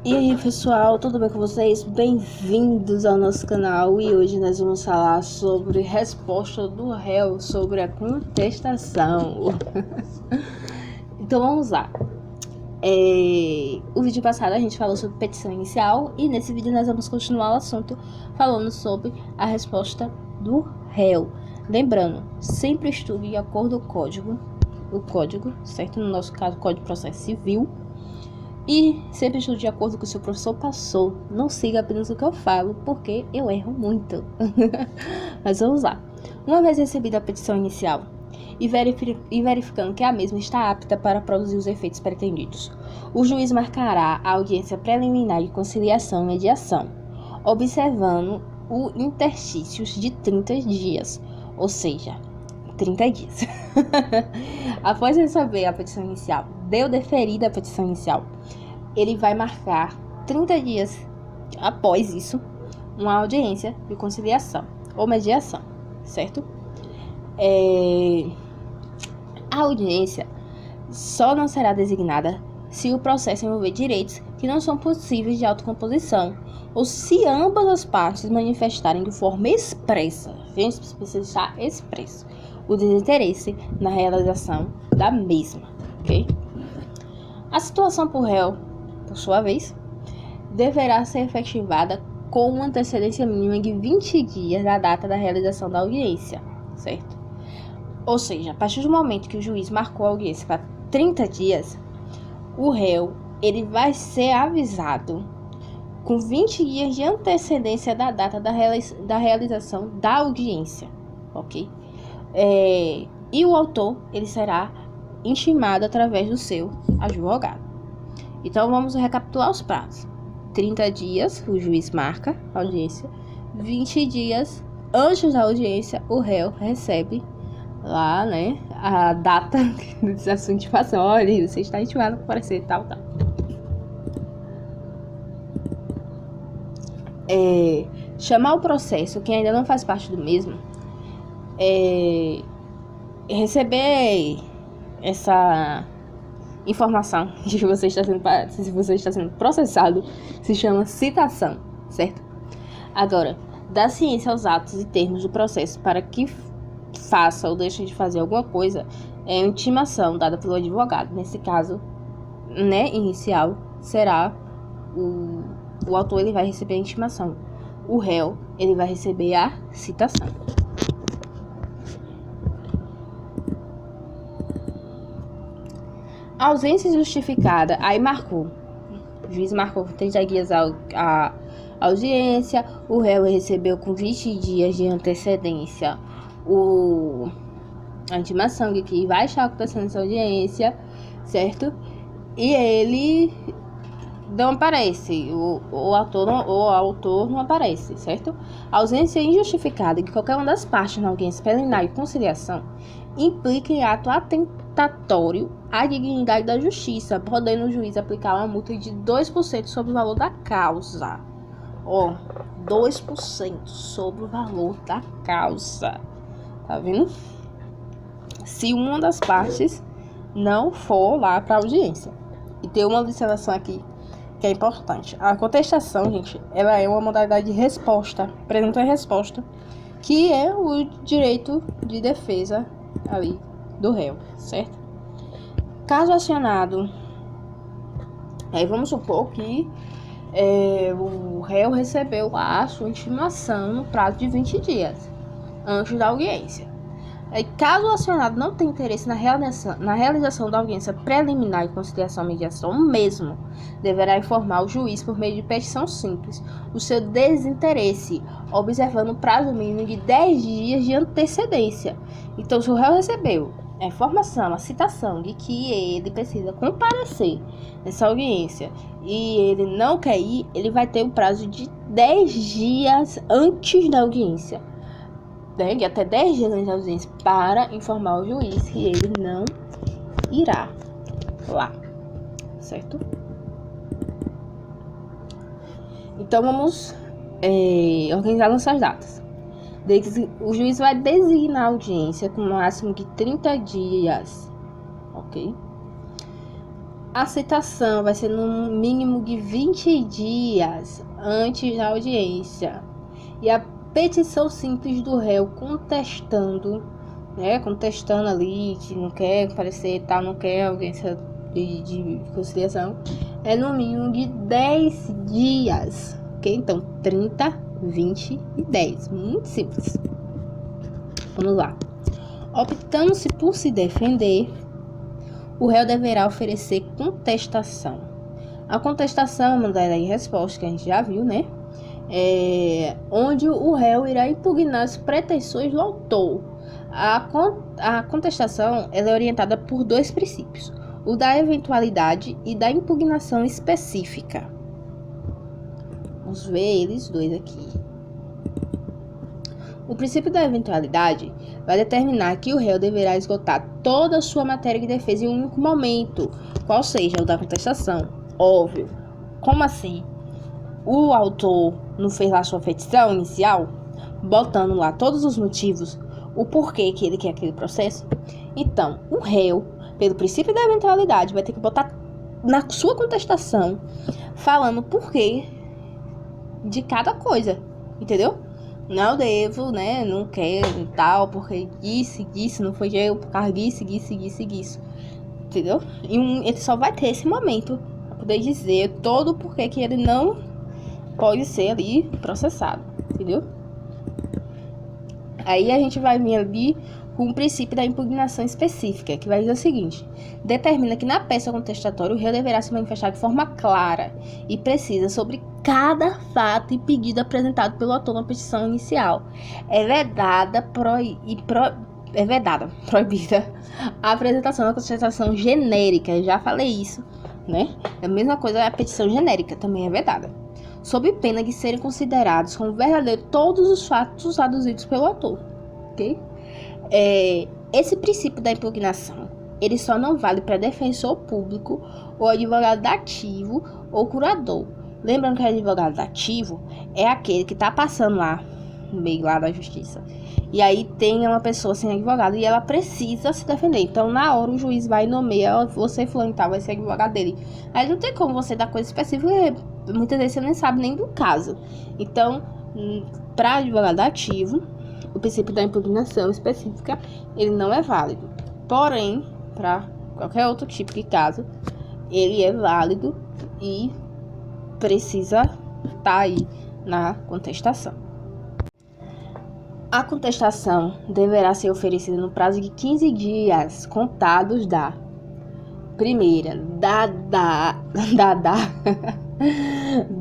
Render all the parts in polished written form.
E aí pessoal, tudo bem com vocês? Bem-vindos ao nosso canal e hoje nós vamos falar sobre resposta do réu sobre a contestação. Então vamos lá. O vídeo passado a gente falou sobre petição inicial e nesse vídeo nós vamos continuar o assunto falando sobre a resposta do réu. Lembrando, sempre estude de acordo com o código, certo? No nosso caso, o Código de Processo Civil. E sempre estude de acordo com o que o seu professor passou. Não siga apenas o que eu falo, porque eu erro muito. Mas vamos lá. Uma vez recebida a petição inicial e verificando que a mesma está apta para produzir os efeitos pretendidos, o juiz marcará a audiência preliminar de conciliação e mediação, observando o interstícios de 30 dias, ou seja, 30 dias. Após receber a petição inicial, deu deferida a petição inicial, ele vai marcar 30 dias após isso uma audiência de conciliação ou mediação, certo? A audiência só não será designada se o processo envolver direitos que não são possíveis de autocomposição ou se ambas as partes manifestarem de forma expressa, gente, precisa estar expresso, o desinteresse na realização da mesma, ok? A situação por réu, por sua vez, deverá ser efetivada com uma antecedência mínima de 20 dias da data da realização da audiência, certo? Ou seja, a partir do momento que o juiz marcou a audiência para 30 dias, o réu ele vai ser avisado com 20 dias de antecedência da data da realização da audiência, ok? E o autor ele será intimado através do seu advogado. Então vamos recapitular os prazos. 30 dias o juiz marca a audiência, 20 dias antes da audiência o réu recebe lá, né, a data do assunto de fação. Olha, você está intimado para aparecer tal. Chamar o processo quem ainda não faz parte do mesmo, receber essa informação de que você está sendo processado se chama citação, certo? Agora, dar ciência aos atos e termos do processo para que faça ou deixe de fazer alguma coisa é uma intimação dada pelo advogado. Nesse caso, né, inicial, será o autor ele vai receber a intimação, o réu ele vai receber a citação. A ausência justificada, aí marcou. O juiz marcou 30 dias a audiência, o réu recebeu com 20 dias de antecedência a intimação de que vai estar acontecendo essa audiência, certo? E ele não aparece, o autor não aparece, certo? A ausência injustificada de qualquer uma das partes na audiência preliminar de conciliação implica em ato atentatório à dignidade da justiça, podendo o juiz aplicar uma multa de 2% sobre o valor da causa. 2% sobre o valor da causa. Tá vendo? Se uma das partes não for lá para a audiência. E tem uma observação aqui que é importante. A contestação, gente, ela é uma modalidade de resposta, pergunta e resposta, que é o direito de defesa ali do réu, certo? Caso acionado, aí vamos supor que o réu recebeu a sua intimação no prazo de 20 dias antes da audiência. Aí, caso o acionado não tenha interesse na realização da audiência preliminar de conciliação e mediação, o mesmo deverá informar o juiz por meio de petição simples o seu desinteresse, observando o prazo mínimo de 10 dias de antecedência. Então, se o réu recebeu a informação, a citação de que ele precisa comparecer nessa audiência e ele não quer ir, ele vai ter um prazo de 10 dias antes da audiência. Até 10 dias antes da audiência para informar o juiz que ele não irá lá, certo? Então vamos organizar nossas datas. O juiz vai designar a audiência com um máximo de 30 dias, ok? A citação vai ser no mínimo de 20 dias antes da audiência. E a petição simples do réu contestando, né, contestando ali que não quer comparecer, tal, não quer audiência de conciliação, é no mínimo de 10 dias, ok? Então, 30, 20 e 10. Muito simples. Vamos lá. Optando-se por se defender, o réu deverá oferecer contestação. A contestação é uma da resposta que a gente já viu, né? Onde o réu irá impugnar as pretensões do autor. A contestação ela é orientada por dois princípios: o da eventualidade e da impugnação específica. Vamos ver eles dois aqui. O princípio da eventualidade vai determinar que o réu deverá esgotar toda a sua matéria de defesa em um único momento, qual seja o da contestação. Óbvio. Como assim? O autor não fez lá sua petição inicial, botando lá todos os motivos, o porquê que ele quer aquele processo? Então, o réu, pelo princípio da eventualidade, vai ter que botar na sua contestação, falando o porquê de cada coisa, entendeu? Não devo, né? Não quero e tal, porque disse, não foi eu, por causa disso, entendeu? E ele só vai ter esse momento para poder dizer todo o porquê que ele não pode ser ali processado, entendeu? Aí a gente vai vir ali com o princípio da impugnação específica, que vai dizer o seguinte: determina que na peça contestatória o réu deverá se manifestar de forma clara e precisa sobre cada fato e pedido apresentado pelo autor na petição inicial. É vedada, proibida a apresentação da contestação genérica. Eu já falei isso, né? É a mesma coisa, a petição genérica também é vedada, sob pena de serem considerados como verdadeiros todos os fatos aduzidos pelo autor, ok? Esse princípio da impugnação, ele só não vale para defensor público ou advogado dativo ou curador. Lembrando que o advogado dativo é aquele que está passando lá no meio lá da justiça. E aí tem uma pessoa sem advogado e ela precisa se defender. Então, na hora, o juiz vai e nomeia: você fulano tal, vai ser advogado dele. Aí não tem como você dar coisa específica, muitas vezes você nem sabe nem do caso. Então, para advogado ativo, o princípio da impugnação específica, ele não é válido. Porém, para qualquer outro tipo de caso, ele é válido e precisa estar aí na contestação. A contestação deverá ser oferecida no prazo de 15 dias, contados da primeira,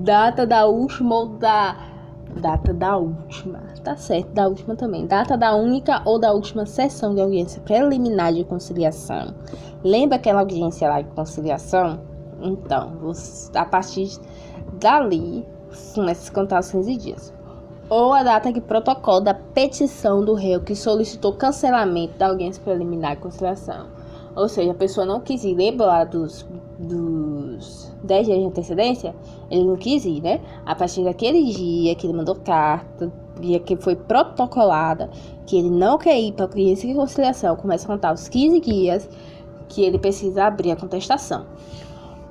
data da última ou data da última, tá certo, da última também, data da única ou da última sessão de audiência preliminar de conciliação. Lembra aquela audiência lá de conciliação? Então, a partir dali, começa a contar os 15 dias. Ou a data de protocolo da petição do réu que solicitou cancelamento da audiência preliminar de conciliação. Ou seja, a pessoa não quis ir, lembra lá dos 10 dias de antecedência? Ele não quis ir, né? A partir daquele dia que ele mandou carta, dia que foi protocolada, que ele não quer ir para a audiência de conciliação, começa a contar os 15 dias que ele precisa abrir a contestação.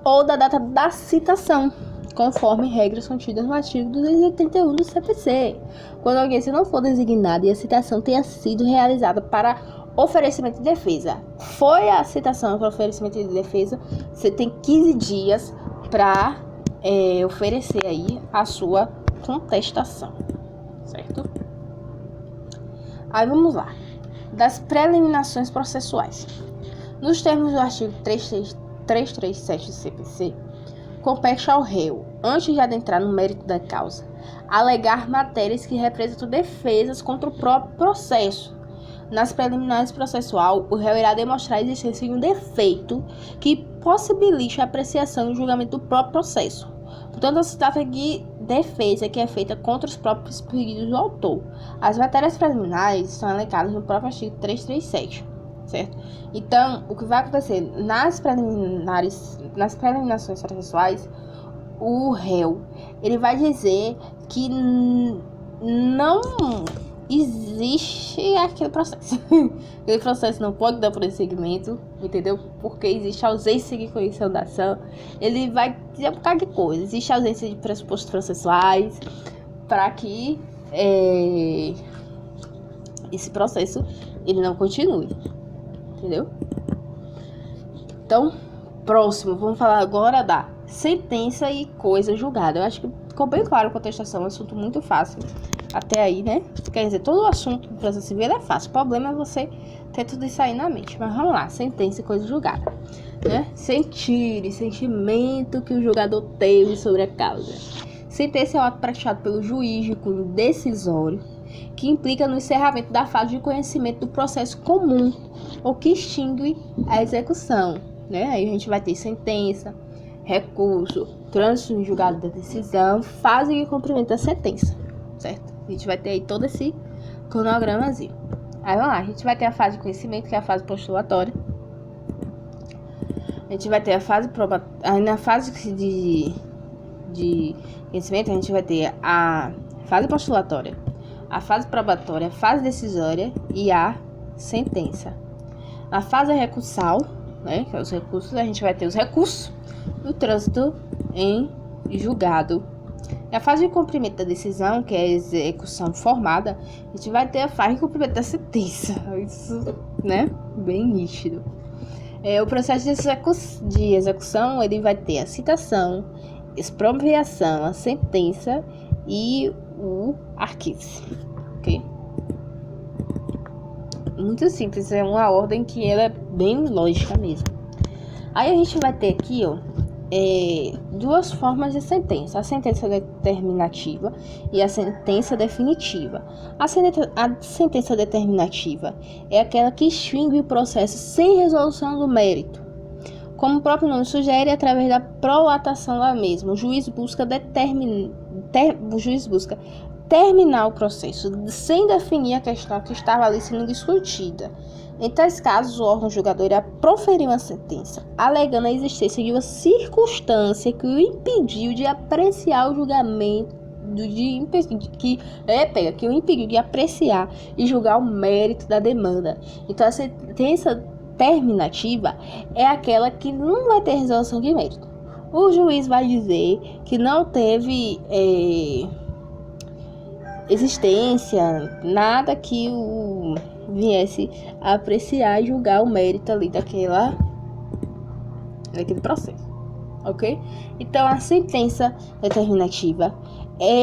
Ou da data da citação, conforme regras contidas no artigo 281 do CPC, quando a audiência não for designada e a citação tenha sido realizada para oferecimento de defesa. Foi a citação para oferecimento de defesa, você tem 15 dias para oferecer aí a sua contestação, certo? Aí vamos lá, das preliminações processuais. Nos termos do artigo 337 do CPC, compete ao réu, antes de adentrar no mérito da causa, alegar matérias que representam defesas contra o próprio processo. Nas preliminares processual, o réu irá demonstrar a existência de um defeito que possibilite a apreciação e julgamento do próprio processo. Portanto, se trata de defesa que é feita contra os próprios pedidos do autor. As matérias preliminares são elencadas no próprio artigo 337, certo? Então, o que vai acontecer nas preliminações processuais, o réu, ele vai dizer que não existe aquele processo. Aquele processo não pode dar prosseguimento, entendeu? Porque existe ausência de condição da ação. Ele vai dizer um bocado de coisa. Existe ausência de pressupostos processuais para que esse processo ele não continue, entendeu? Então, próximo, vamos falar agora da sentença e coisa julgada. Eu acho que ficou bem claro a contestação, é um assunto muito fácil. Até aí, né? Quer dizer, todo o assunto do processo civil é fácil. O problema é você ter tudo isso aí na mente. Mas vamos lá, sentença e coisa julgada, né? Sentir e sentimento que o julgador teve sobre a causa. Sentença é o ato praticado pelo juiz de cunho decisório que implica no encerramento da fase de conhecimento do processo comum ou que extingue a execução, né? Aí a gente vai ter sentença, recurso, trânsito em julgado da decisão, fase de cumprimento da sentença, certo? A gente vai ter aí todo esse cronogramazinho. Aí vamos lá, a gente vai ter a fase de conhecimento, que é a fase postulatória. A gente vai ter a fase probatória. Aí na fase de conhecimento, a gente vai ter a fase postulatória, a fase probatória, a fase decisória e a sentença. Na fase recursal, né, que é os recursos, a gente vai ter os recursos e o trânsito em julgado. E a fase de cumprimento da decisão, que é a execução formada, a gente vai ter a fase de cumprimento da sentença. Isso, né, bem nítido. O processo de execução, ele vai ter a citação, expropriação, a sentença e o arquivo, ok? Muito simples, é uma ordem que ela é bem lógica mesmo. Aí a gente vai ter aqui, ó, duas formas de sentença: a sentença determinativa e a sentença definitiva. A sentença determinativa é aquela que extingue o processo sem resolução do mérito. Como o próprio nome sugere, através da prolatação da mesma, o juiz busca terminar o processo sem definir a questão que estava ali sendo discutida. Em tais casos, o órgão julgador irá proferir uma sentença, alegando a existência de uma circunstância que o impediu de apreciar o julgamento, que o impediu de apreciar e julgar o mérito da demanda. Então, a sentença terminativa é aquela que não vai ter resolução de mérito. O juiz vai dizer que não teve existência, nada que o viesse a apreciar e julgar o mérito ali daquele processo, ok? Então, a sentença determinativa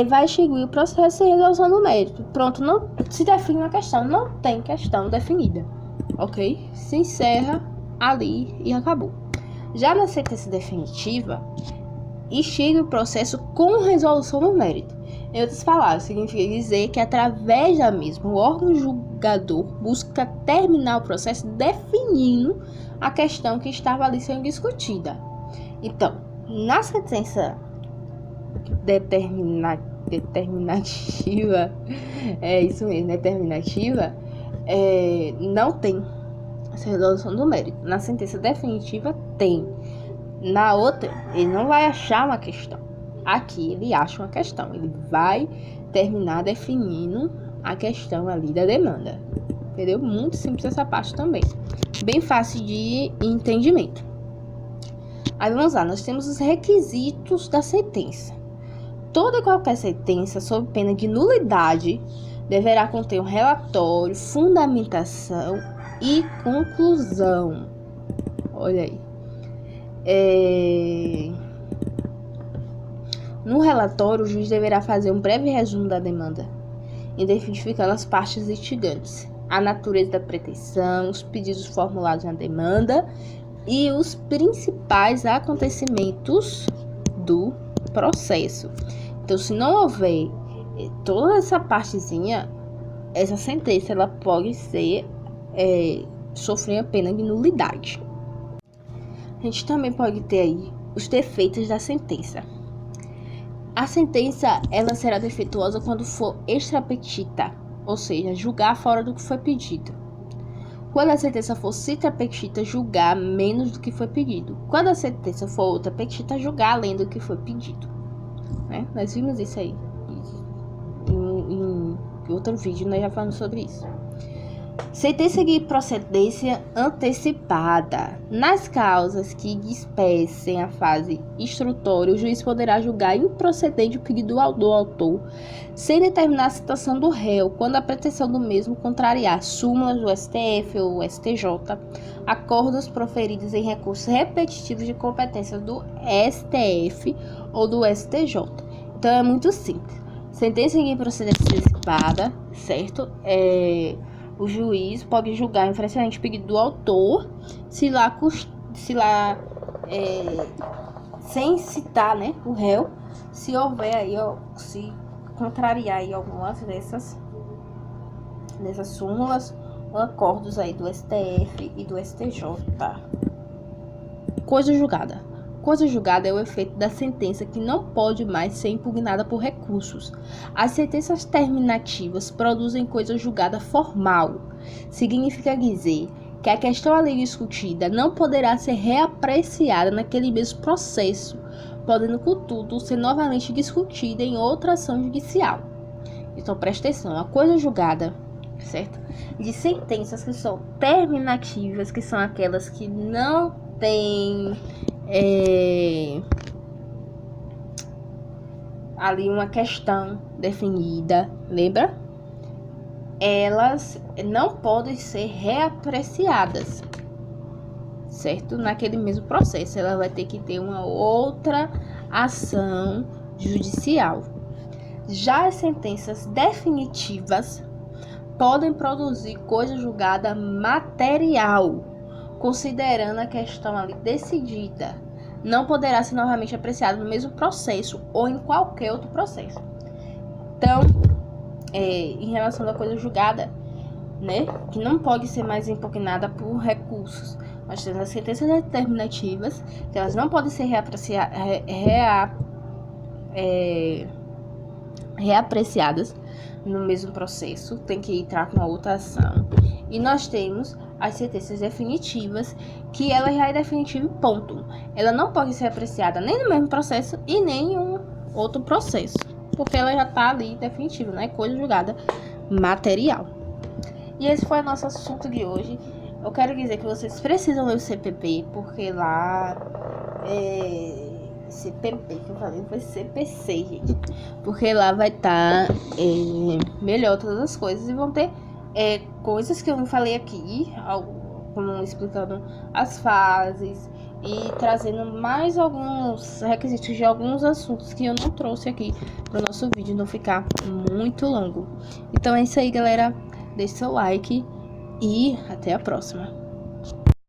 vai extinguir o processo sem resolução do mérito. Pronto, não se define uma questão, não tem questão definida, ok? Se encerra ali e acabou. Já na sentença definitiva, extingue o processo com resolução do mérito. Em outras palavras, significa dizer que através da mesma, o órgão julgador busca terminar o processo definindo a questão que estava ali sendo discutida. Então, na sentença determinativa, não tem essa resolução do mérito. Na sentença definitiva tem. Na outra, ele não vai achar uma questão. Aqui ele acha uma questão, ele vai terminar definindo a questão ali da demanda, entendeu? Muito simples essa parte também, bem fácil de entendimento. Aí vamos lá, nós temos os requisitos da sentença. Toda e qualquer sentença sob pena de nulidade deverá conter um relatório, fundamentação e conclusão. Olha aí. No relatório, o juiz deverá fazer um breve resumo da demanda, identificando as partes litigantes, a natureza da pretensão, os pedidos formulados na demanda e os principais acontecimentos do processo. Então, se não houver toda essa partezinha, essa sentença ela pode sofrer a pena de nulidade. A gente também pode ter aí os defeitos da sentença. A sentença ela será defeituosa quando for extra-petita, ou seja, julgar fora do que foi pedido. Quando a sentença for citra-petita, julgar menos do que foi pedido. Quando a sentença for outra petita, julgar além do que foi pedido. Né? Nós vimos isso aí em outro vídeo nós já falamos sobre isso. Sentença de procedência antecipada. Nas causas que dispensem a fase instrutória, o juiz poderá julgar improcedente o pedido do autor, sem determinar a situação do réu, quando a pretensão do mesmo contrariar súmulas do STF ou STJ, acordos proferidos em recursos repetitivos de competência do STF ou do STJ. Então é muito simples. Sentença de procedência antecipada, certo? O juiz pode julgar inferencialmente o pedido do autor, sem citar, né, o réu, se houver aí, se contrariar aí algumas dessas súmulas ou acordos aí do STF e do STJ. Coisa julgada. Coisa julgada é o efeito da sentença que não pode mais ser impugnada por recursos. As sentenças terminativas produzem coisa julgada formal. Significa dizer que a questão ali discutida não poderá ser reapreciada naquele mesmo processo, podendo, contudo, ser novamente discutida em outra ação judicial. Então, presta atenção, a coisa julgada, certo? De sentenças que são terminativas, que são aquelas que não têm ali uma questão definida, lembra? Elas não podem ser reapreciadas, certo? Naquele mesmo processo, ela vai ter que ter uma outra ação judicial. Já as sentenças definitivas podem produzir coisa julgada material, considerando a questão ali decidida, não poderá ser novamente apreciada no mesmo processo ou em qualquer outro processo. Então, em relação à coisa julgada, né, que não pode ser mais impugnada por recursos, nós temos as sentenças determinativas, que elas não podem ser reapreciadas no mesmo processo, tem que entrar com uma outra ação. E nós temos as sentenças definitivas, que ela já é definitiva e ponto. Ela não pode ser apreciada nem no mesmo processo e nem em um outro processo, porque ela já está ali definitiva, né? Coisa julgada material. E esse foi o nosso assunto de hoje. Eu quero dizer que vocês precisam ler o CPP, porque lá CPP que eu falei foi CPC, gente. Porque lá vai estar melhor todas as coisas e vão ter coisas que eu não falei aqui, como explicando as fases e trazendo mais alguns requisitos de alguns assuntos que eu não trouxe aqui para o nosso vídeo não ficar muito longo. Então é isso aí, galera. Deixe seu like e até a próxima.